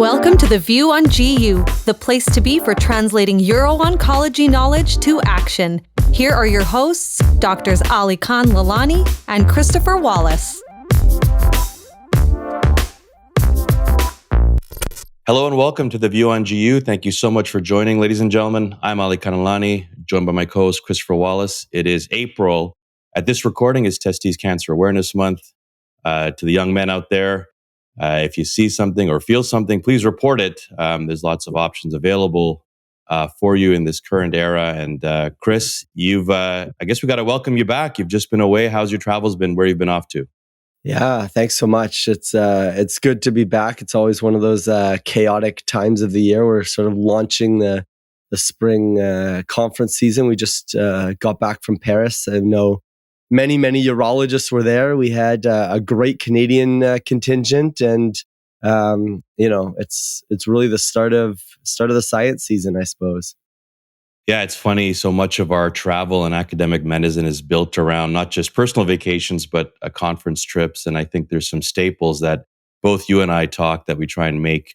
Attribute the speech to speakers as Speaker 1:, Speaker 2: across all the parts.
Speaker 1: Welcome to The View on GU, the place to be for translating uro-oncology knowledge to action. Here are your hosts, Drs. Ali Khan Lalani and Christopher Wallace.
Speaker 2: Hello and welcome to The View on GU. Thank you so much for joining, ladies and gentlemen. I'm Ali Khan Lalani, joined by my co-host Christopher Wallace. It is April. At this recording is Testes Cancer Awareness Month. To the young men out there, if you see something or feel something, please report it. There's lots of options available for you in this current era. And Chris, I guess we got to welcome you back. You've just been away. How's your travels been? Where have you been off to?
Speaker 3: Yeah, thanks so much. It's good to be back. It's always one of those chaotic times of the year. We're sort of launching the spring conference season. We just got back from Paris. I know many urologists were there. We had a great Canadian contingent, and it's really the start of the science season, I suppose.
Speaker 2: Yeah, it's funny. So much of our travel and academic medicine is built around not just personal vacations, but conference trips. And I think there's some staples that both you and I talk that we try and make,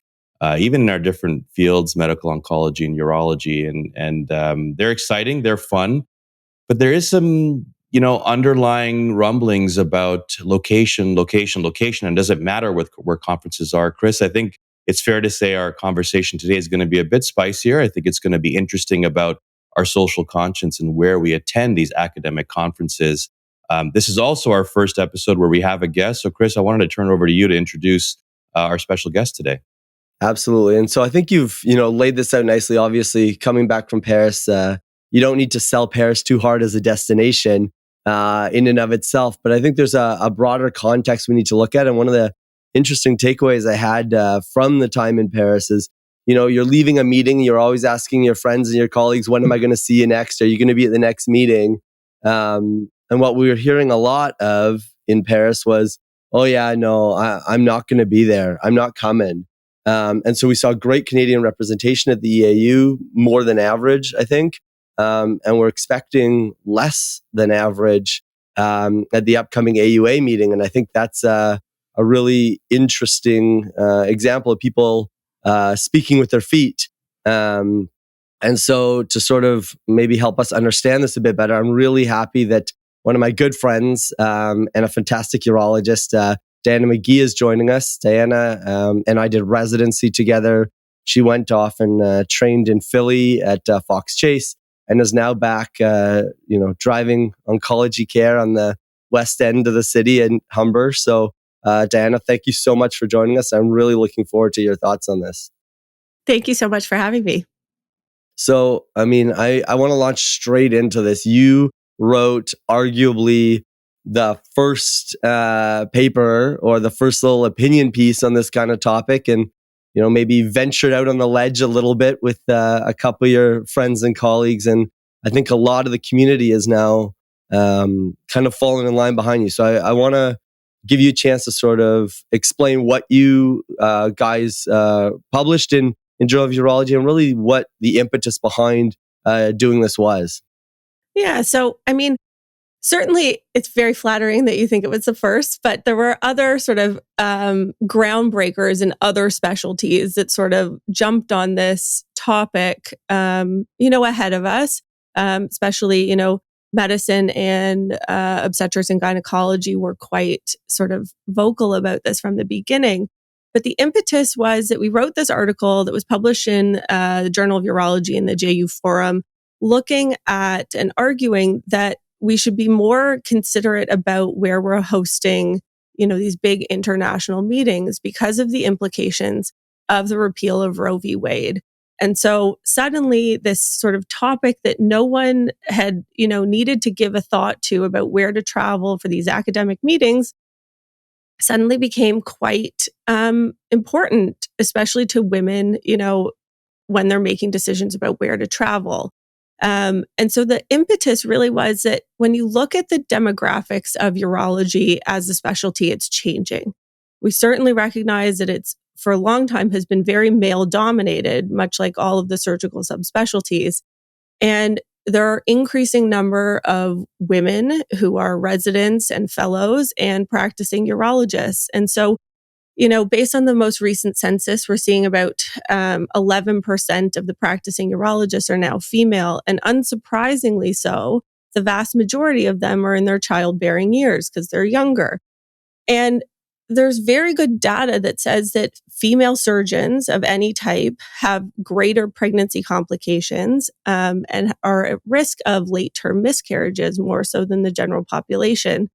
Speaker 2: even in our different fields, medical oncology and urology. And they're exciting, they're fun, but there is some underlying rumblings about location. And does it matter where conferences are? Chris, I think it's fair to say our conversation today is going to be a bit spicier. I think it's going to be interesting about our social conscience and where we attend these academic conferences. This is also our first episode where we have a guest. So Chris, I wanted to turn over to you to introduce our special guest today.
Speaker 3: Absolutely. And so I think you've laid this out nicely. Obviously, coming back from Paris, you don't need to sell Paris too hard as a destination in and of itself. But I think there's a broader context we need to look at. And one of the interesting takeaways I had from the time in Paris is, you're leaving a meeting, you're always asking your friends and your colleagues, when am I going to see you next? Are you going to be at the next meeting? And what we were hearing a lot of in Paris was, oh yeah, no, I'm not going to be there. I'm not coming. And so we saw great Canadian representation at the EAU, more than average, I think. And we're expecting less than average at the upcoming AUA meeting. And I think that's a really interesting example of people speaking with their feet. And so to sort of maybe help us understand this a bit better, I'm really happy that one of my good friends and a fantastic urologist, Diana McGee, is joining us. Diana and I did residency together. She went off and trained in Philly at Fox Chase, and is now back, driving oncology care on the west end of the city in Humber. So, Diana, thank you so much for joining us. I'm really looking forward to your thoughts on this.
Speaker 4: Thank you so much for having me.
Speaker 3: So, I want to launch straight into this. You wrote arguably the first paper or the first little opinion piece on this kind of topic, and maybe ventured out on the ledge a little bit with a couple of your friends and colleagues. And I think a lot of the community is now kind of falling in line behind you. So I want to give you a chance to sort of explain what you guys published in Journal of Urology and really what the impetus behind doing this was.
Speaker 4: Yeah, so certainly it's very flattering that you think it was the first, but there were other sort of groundbreakers in other specialties that sort of jumped on this topic, ahead of us, especially, medicine and obstetrics and gynecology were quite sort of vocal about this from the beginning. But the impetus was that we wrote this article that was published in the Journal of Urology in the JU Forum, looking at and arguing that we should be more considerate about where we're hosting, these big international meetings because of the implications of the repeal of Roe v. Wade. And so suddenly this sort of topic that no one had, needed to give a thought to about where to travel for these academic meetings suddenly became quite important, especially to women, when they're making decisions about where to travel. And so the impetus really was that when you look at the demographics of urology as a specialty, it's changing. We certainly recognize that it's, for a long time, has been very male dominated, much like all of the surgical subspecialties. And there are increasing number of women who are residents and fellows and practicing urologists. And so based on the most recent census, we're seeing about 11% of the practicing urologists are now female. And unsurprisingly so, the vast majority of them are in their childbearing years because they're younger. And there's very good data that says that female surgeons of any type have greater pregnancy complications and are at risk of late-term miscarriages more so than the general population.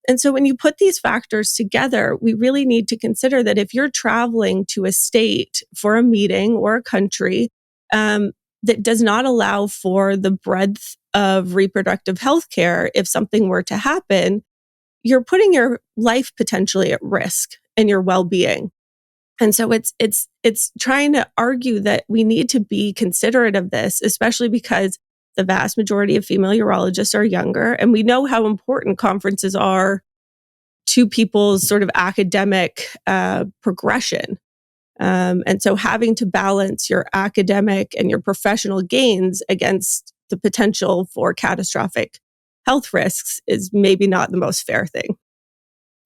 Speaker 4: And so when you put these factors together, we really need to consider that if you're traveling to a state for a meeting or a country that does not allow for the breadth of reproductive health care, if something were to happen, you're putting your life potentially at risk and your well-being. And so it's trying to argue that we need to be considerate of this, especially because the vast majority of female urologists are younger, and we know how important conferences are to people's sort of academic progression. And so having to balance your academic and your professional gains against the potential for catastrophic health risks is maybe not the most fair thing.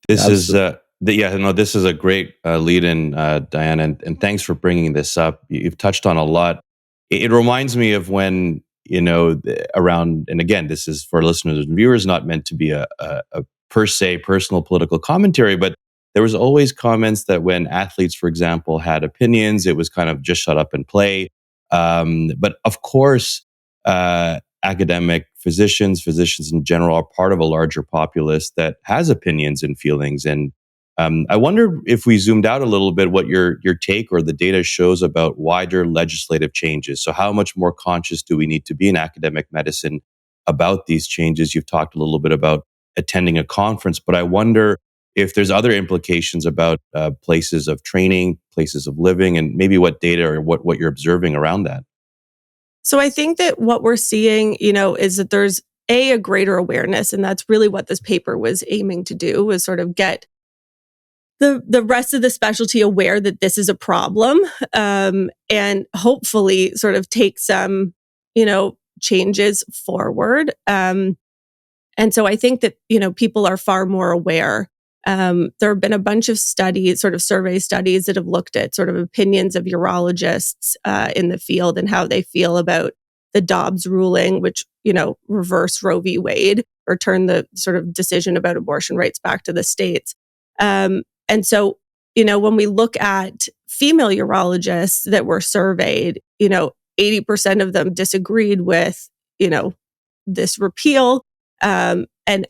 Speaker 2: This is this is a great lead-in, Diane, and thanks for bringing this up. You've touched on a lot. It reminds me of when around, and again, this is for listeners and viewers, not meant to be a per se personal political commentary, but there was always comments that when athletes, for example, had opinions, it was kind of just shut up and play. But of course, academic physicians in general are part of a larger populace that has opinions and feelings. And I wonder if we zoomed out a little bit, what your take or the data shows about wider legislative changes. So how much more conscious do we need to be in academic medicine about these changes? You've talked a little bit about attending a conference, but I wonder if there's other implications about places of training, places of living, and maybe what data or what you're observing around that.
Speaker 4: So I think that what we're seeing, is that there's a greater awareness, and that's really what this paper was aiming to do, was sort of get the rest of the specialty aware that this is a problem, and hopefully sort of take some, changes forward. And so I think that, people are far more aware. There have been a bunch of studies, sort of survey studies that have looked at sort of opinions of urologists in the field and how they feel about the Dobbs ruling, which, reversed Roe v. Wade or turned the sort of decision about abortion rights back to the states. And so, when we look at female urologists that were surveyed, 80% of them disagreed with, this repeal. And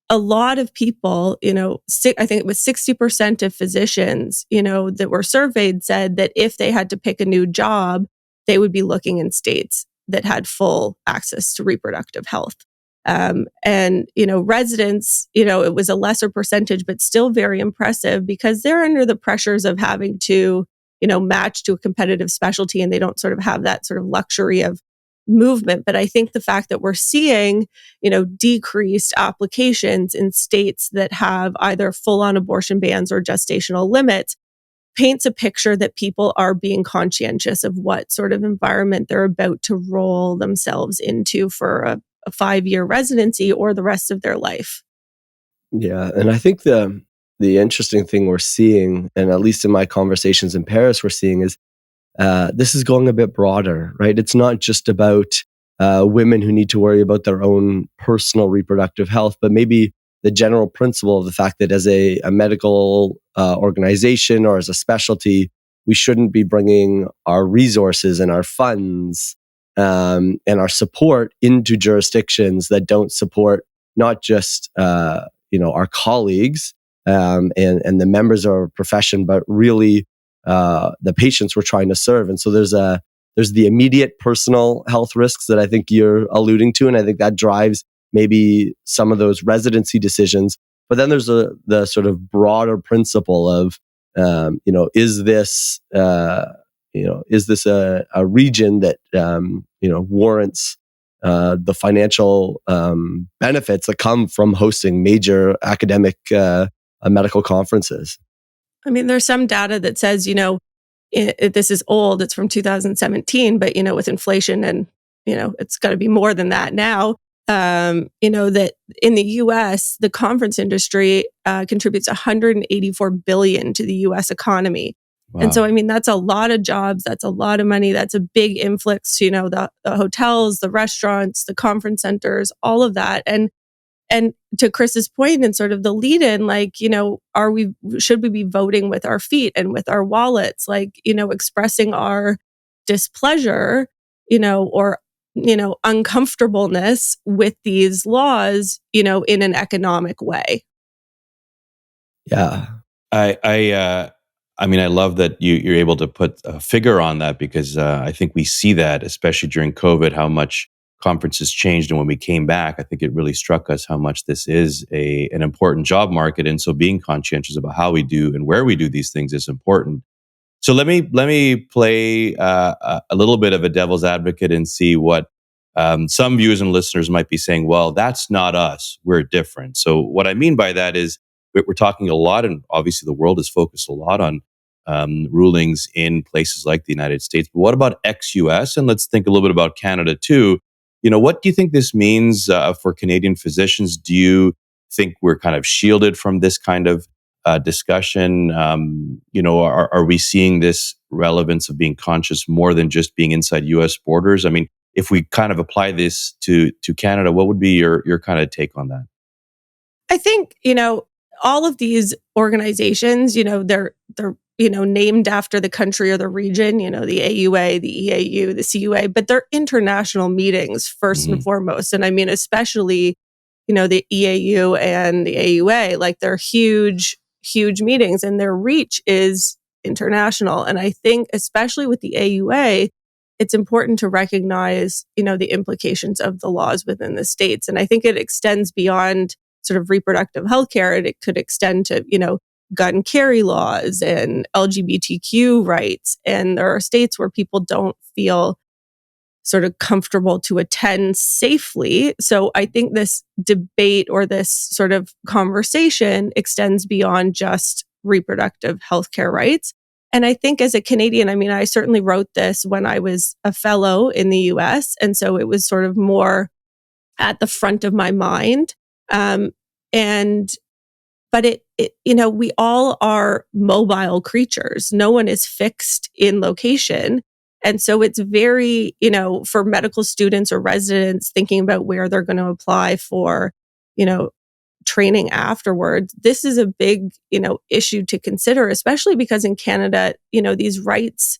Speaker 4: a lot of people, I think it was 60% of physicians, that were surveyed said that if they had to pick a new job, they would be looking in states that had full access to reproductive health. And residents, it was a lesser percentage, but still very impressive because they're under the pressures of having to, match to a competitive specialty, and they don't sort of have that sort of luxury of movement. But I think the fact that we're seeing, decreased applications in states that have either full-on abortion bans or gestational limits paints a picture that people are being conscientious of what sort of environment they're about to roll themselves into for a 5-year residency or the rest of their life.
Speaker 3: Yeah, and I think the interesting thing we're seeing, and at least in my conversations in Paris, we're seeing is this is going a bit broader, right? It's not just about women who need to worry about their own personal reproductive health, but maybe the general principle of the fact that as a medical organization or as a specialty, we shouldn't be bringing our resources and our funds and our support into jurisdictions that don't support not just our colleagues and the members of our profession, but really the patients we're trying to serve. And so there's the immediate personal health risks that I think you're alluding to, and I think that drives maybe some of those residency decisions. But then there's the sort of broader principle of is this a region that warrants the financial benefits that come from hosting major academic medical conferences.
Speaker 4: I mean, there's some data that says, this is old, it's from 2017, but, with inflation and, it's got to be more than that now, that in the US, the conference industry contributes $184 billion to the US economy. And so,
Speaker 2: Wow.
Speaker 4: I mean, that's a lot of jobs. That's a lot of money. That's a big influx, the hotels, the restaurants, the conference centers, all of that. And to Chris's point and sort of the lead in, like, should we be voting with our feet and with our wallets, like, expressing our displeasure, or, uncomfortableness with these laws, in an economic way.
Speaker 3: Yeah.
Speaker 2: I mean, I love that you're able to put a figure on that because I think we see that, especially during COVID, how much conferences changed. And when we came back, I think it really struck us how much this is an important job market. And so being conscientious about how we do and where we do these things is important. So let me play a little bit of a devil's advocate and see what some viewers and listeners might be saying. Well, that's not us; we're different. So what I mean by that is we're talking a lot, and obviously the world is focused a lot on rulings in places like the United States. But what about ex-US? And let's think a little bit about Canada too. What do you think this means for Canadian physicians? Do you think we're kind of shielded from this kind of discussion? Are we seeing this relevance of being conscious more than just being inside U.S. borders? I mean, if we kind of apply this to Canada, what would be your kind of take on that?
Speaker 4: I think, all of these organizations, they're named after the country or the region, the AUA, the EAU, the CUA, but they're international meetings first and
Speaker 2: Mhm.
Speaker 4: foremost. And I mean, especially, the EAU and the AUA, like they're huge, huge meetings and their reach is international. And I think, especially with the AUA, it's important to recognize, the implications of the laws within the states. And I think it extends beyond sort of reproductive health care. And it could extend to, gun carry laws and LGBTQ rights. And there are states where people don't feel sort of comfortable to attend safely. So I think this debate or this sort of conversation extends beyond just reproductive health care rights. And I think as a Canadian, I mean, I certainly wrote this when I was a fellow in the US. And so it was sort of more at the front of my mind. Um, and but we all are mobile creatures. No one is fixed in location. And so it's very, for medical students or residents thinking about where they're going to apply for, you know, training afterwards, this is a big, issue to consider, especially because in Canada, these rights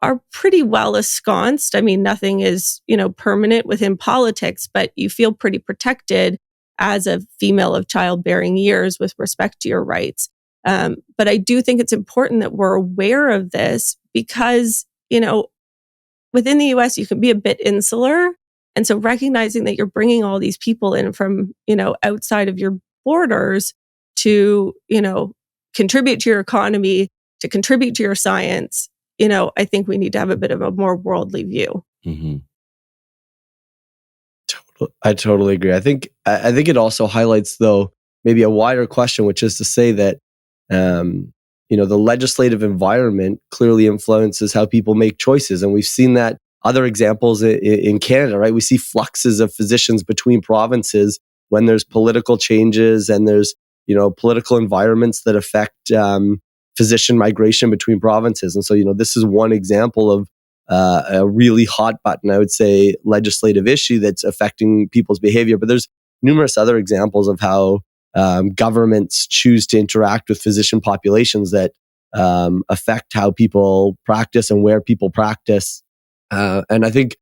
Speaker 4: are pretty well ensconced. I mean, nothing is, permanent within politics, but you feel pretty protected as a female of childbearing years with respect to your rights. But I do think it's important that we're aware of this because, within the US, you can be a bit insular. And so recognizing that you're bringing all these people in from, outside of your borders to, contribute to your economy, to contribute to your science, I think we need to have a bit of a more worldly view.
Speaker 2: Mm-hmm.
Speaker 3: I totally agree. I think it also highlights, though, maybe a wider question, which is to say that the legislative environment clearly influences how people make choices, and we've seen that other examples in Canada, right? We see fluxes of physicians between provinces when there's political changes and there's political environments that affect physician migration between provinces, and so this is one example of a really hot button, I would say, legislative issue that's affecting people's behavior. But there's numerous other examples of how governments choose to interact with physician populations that affect how people practice and where people practice. And I think,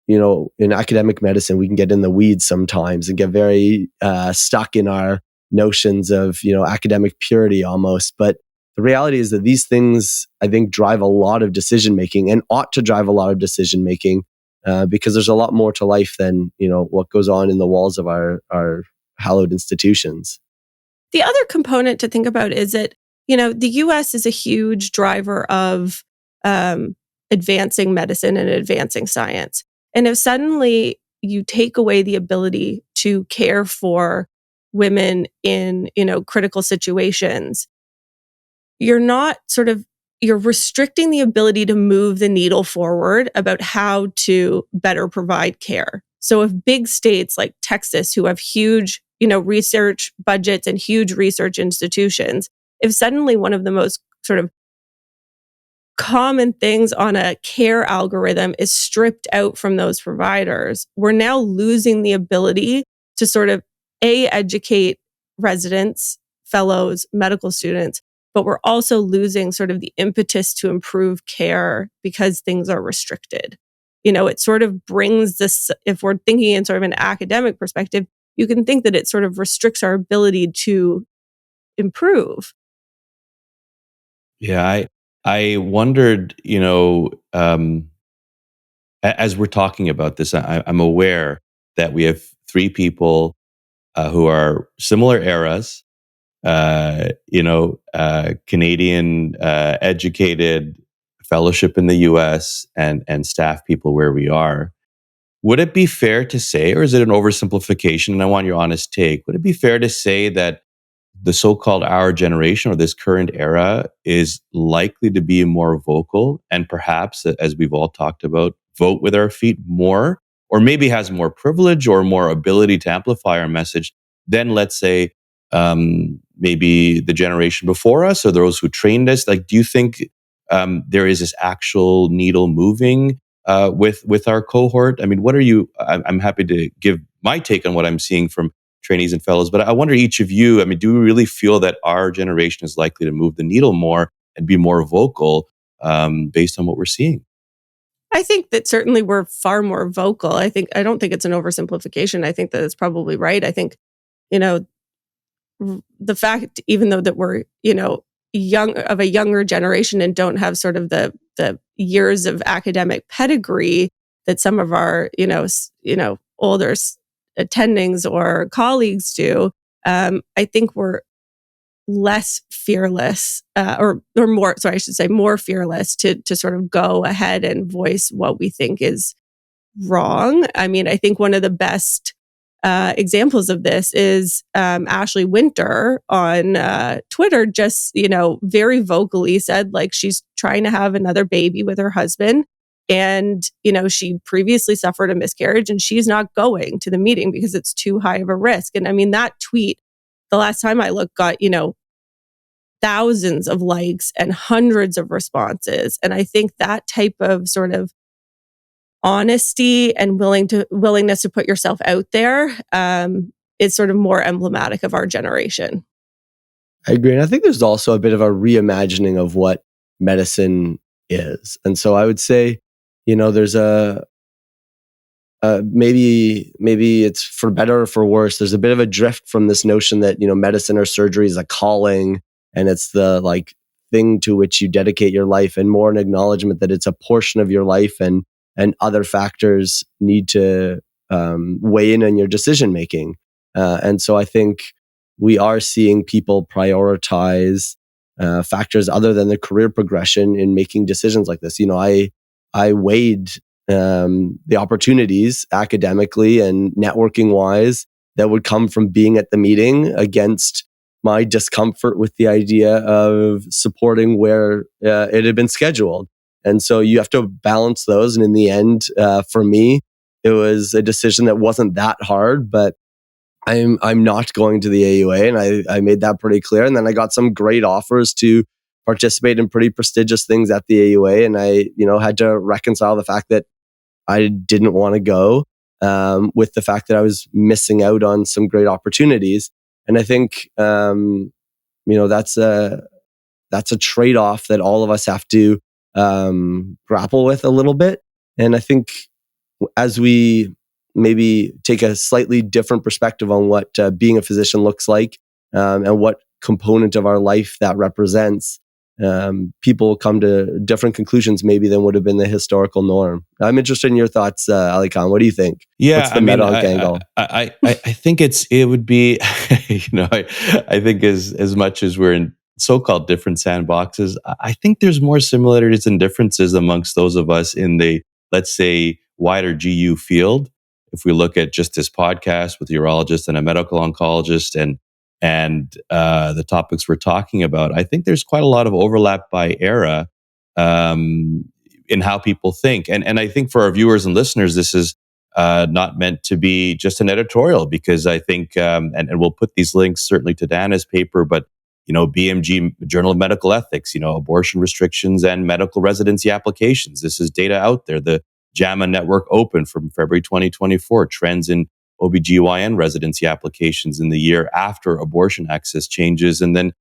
Speaker 3: in academic medicine, we can get in the weeds sometimes and get very stuck in our notions of, academic purity almost. But the reality is that these things, I think, drive a lot of decision making and ought to drive a lot of decision making because there's a lot more to life than what goes on in the walls of our hallowed institutions.
Speaker 4: The other component to think about is that the US is a huge driver of advancing medicine and advancing science. And if suddenly you take away the ability to care for women in critical situations, you're restricting the ability to move the needle forward about how to better provide care. So if big states like Texas, who have huge, research budgets and huge research institutions, if suddenly one of the most sort of common things on a care algorithm is stripped out from those providers, we're now losing the ability to sort of educate residents, fellows, medical students, but we're also losing sort of the impetus to improve care because things are restricted. It sort of brings this, if we're thinking in sort of an academic perspective, you can think that it sort of restricts our ability to improve.
Speaker 2: Yeah, I wondered, as we're talking about this, I'm aware that we have three people who are similar eras, Canadian educated, fellowship in the US, and staff people where we are. Would it be fair to say, or is it an oversimplification? And I want your honest take. Would it be fair to say that the so-called our generation or this current era is likely to be more vocal and perhaps, as we've all talked about, vote with our feet more, or maybe has more privilege or more ability to amplify our message than, let's say, maybe the generation before us or those who trained us? Like, do you think there is this actual needle moving with our cohort? I mean, what are you? I'm happy to give my take on what I'm seeing from trainees and fellows, but I wonder each of you, I mean, do we really feel that our generation is likely to move the needle more and be more vocal based on what we're seeing?
Speaker 4: I think that certainly we're far more vocal. I don't think it's an oversimplification. I think that it's probably right. I think, the fact, even though that we're, of a younger generation and don't have sort of the years of academic pedigree that some of our, older attendings or colleagues do, I think we're less fearless, or more, sorry, I should say more fearless to sort of go ahead and voice what we think is wrong. I mean, I think one of the best examples of this is Ashley Winter on Twitter just, very vocally said like she's trying to have another baby with her husband. And, she previously suffered a miscarriage and she's not going to the meeting because it's too high of a risk. And I mean, that tweet, the last time I looked, got, thousands of likes and hundreds of responses. And I think that type of sort of honesty and willingness to put yourself out there is sort of more emblematic of our generation.
Speaker 3: I agree. And I think there's also a bit of a reimagining of what medicine is. And so I would say, there's maybe it's for better or for worse. There's a bit of a drift from this notion that, medicine or surgery is a calling and it's the like thing to which you dedicate your life, and more an acknowledgement that it's a portion of your life and other factors need to weigh in on your decision making. And so I think we are seeing people prioritize factors other than the career progression in making decisions like this. I weighed the opportunities academically and networking wise that would come from being at the meeting against my discomfort with the idea of supporting where it had been scheduled. And so you have to balance those. And in the end, for me, it was a decision that wasn't that hard, but I'm not going to the AUA. And I made that pretty clear. And then I got some great offers to participate in pretty prestigious things at the AUA. And I, had to reconcile the fact that I didn't want to go with the fact that I was missing out on some great opportunities. And I think, that's a trade-off that all of us have to grapple with a little bit. And I think as we maybe take a slightly different perspective on what being a physician looks like and what component of our life that represents, people come to different conclusions maybe than would have been the historical norm. I'm interested in your thoughts, Ali Khan. What do you think?
Speaker 2: Yeah,
Speaker 3: what's the med-onc angle?
Speaker 2: I think it would be, I think as much as we're in so-called different sandboxes, I think there's more similarities and differences amongst those of us in the, let's say, wider GU field. If we look at just this podcast with a urologist and a medical oncologist and the topics we're talking about, I think there's quite a lot of overlap by era in how people think. And I think for our viewers and listeners, this is not meant to be just an editorial, because I think, and we'll put these links certainly to Dana's paper, but BMG, Journal of Medical Ethics, abortion restrictions and medical residency applications. This is data out there. The JAMA Network Open from February 2024, trends in OBGYN residency applications in the year after abortion access changes. And then,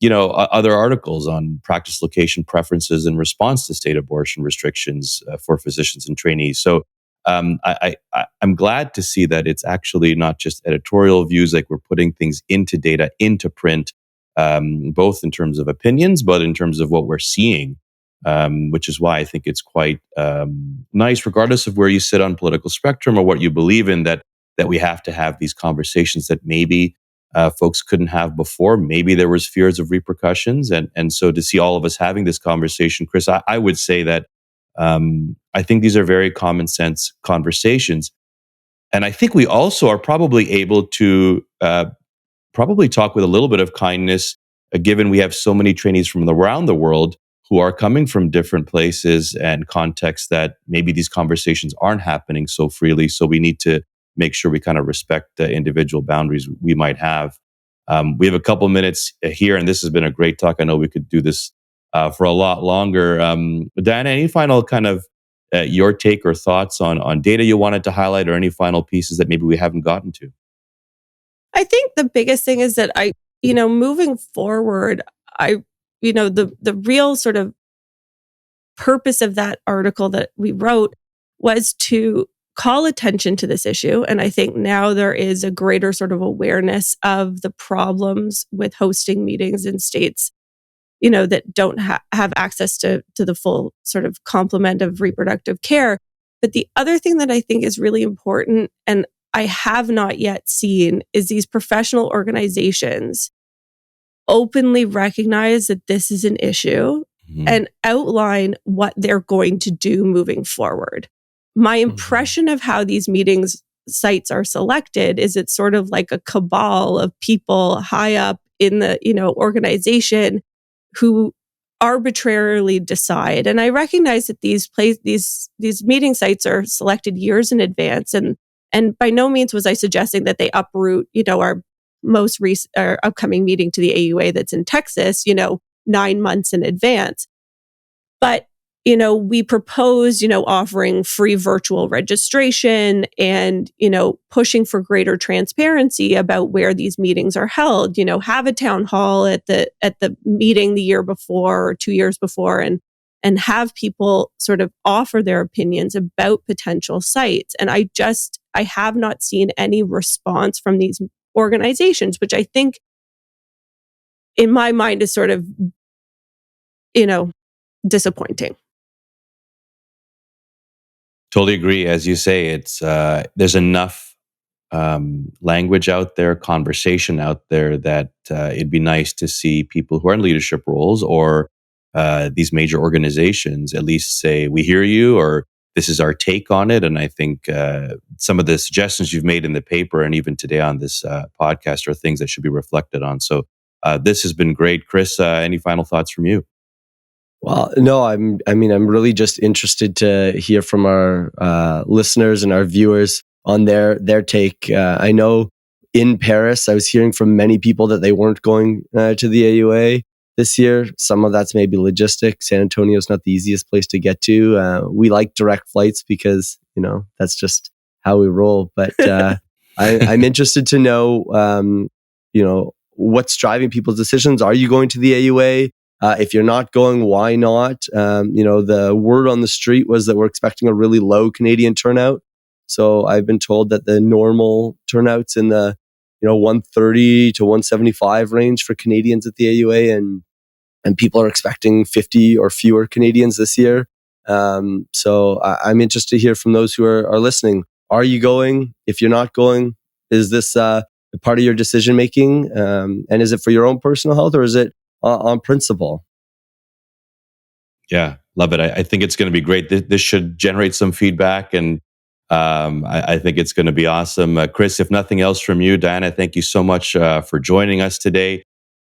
Speaker 2: other articles on practice location preferences in response to state abortion restrictions for physicians and trainees. So I'm glad to see that it's actually not just editorial views, like we're putting things into data, into print, both in terms of opinions, but in terms of what we're seeing, which is why I think it's quite nice, regardless of where you sit on political spectrum or what you believe in, that we have to have these conversations that maybe folks couldn't have before. Maybe there was fears of repercussions. And so to see all of us having this conversation, Chris, I would say that I think these are very common sense conversations. And I think we also are probably able to probably talk with a little bit of kindness, given we have so many trainees from around the world who are coming from different places and contexts that maybe these conversations aren't happening so freely. So we need to make sure we kind of respect the individual boundaries we might have. We have a couple minutes here, and this has been a great talk. I know we could do this for a lot longer. Diana, any final kind of your take or thoughts on data you wanted to highlight, or any final pieces that maybe we haven't gotten to?
Speaker 4: I think the biggest thing is that moving forward, the real sort of purpose of that article that we wrote was to call attention to this issue. And I think now there is a greater sort of awareness of the problems with hosting meetings in states, that don't have access to the full sort of complement of reproductive care. But the other thing that I think is really important, and I have not yet seen, is these professional organizations openly recognize that this is an issue and outline what they're going to do moving forward. My impression of how these meetings sites are selected is it's sort of like a cabal of people high up in the organization who arbitrarily decide. And I recognize that these meeting sites are selected years in advance, and by no means was I suggesting that they uproot our our upcoming meeting to the AUA that's in Texas 9 months in advance. But we propose, offering free virtual registration and, pushing for greater transparency about where these meetings are held. Have a town hall at the meeting the year before or 2 years before, and have people sort of offer their opinions about potential sites. And I have not seen any response from these organizations, which I think in my mind is sort of, disappointing.
Speaker 2: Totally agree. As you say, it's there's enough language out there, conversation out there, that it'd be nice to see people who are in leadership roles or these major organizations at least say, we hear you, or this is our take on it. And I think some of the suggestions you've made in the paper and even today on this podcast are things that should be reflected on. So this has been great. Chris, any final thoughts from you?
Speaker 3: Well, no, I'm really just interested to hear from our listeners and our viewers on their take. I know in Paris, I was hearing from many people that they weren't going to the AUA this year. Some of that's maybe logistics. San Antonio's not the easiest place to get to. We like direct flights because, that's just how we roll. But I'm interested to know, what's driving people's decisions. Are you going to the AUA? If you're not going, why not? The word on the street was that we're expecting a really low Canadian turnout. So I've been told that the normal turnout's in the 130 to 175 range for Canadians at the AUA, and people are expecting 50 or fewer Canadians this year. So I'm interested to hear from those who are listening. Are you going? If you're not going, is this a part of your decision making? And is it for your own personal health, or is it on principle?
Speaker 2: Yeah, love it. I think it's going to be great. This should generate some feedback, and I think it's going to be awesome. Chris, if nothing else from you, Diana, thank you so much for joining us today.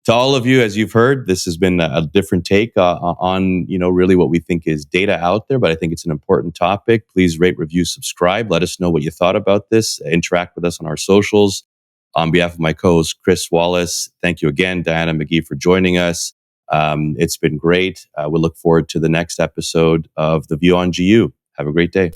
Speaker 2: To all of you, as you've heard, this has been a different take on, really what we think is data out there, but I think it's an important topic. Please rate, review, subscribe. Let us know what you thought about this. Interact with us on our socials. On behalf of my co-host, Chris Wallace, thank you again, Diana McGee, for joining us. It's been great. We look forward to the next episode of The View on GU. Have a great day.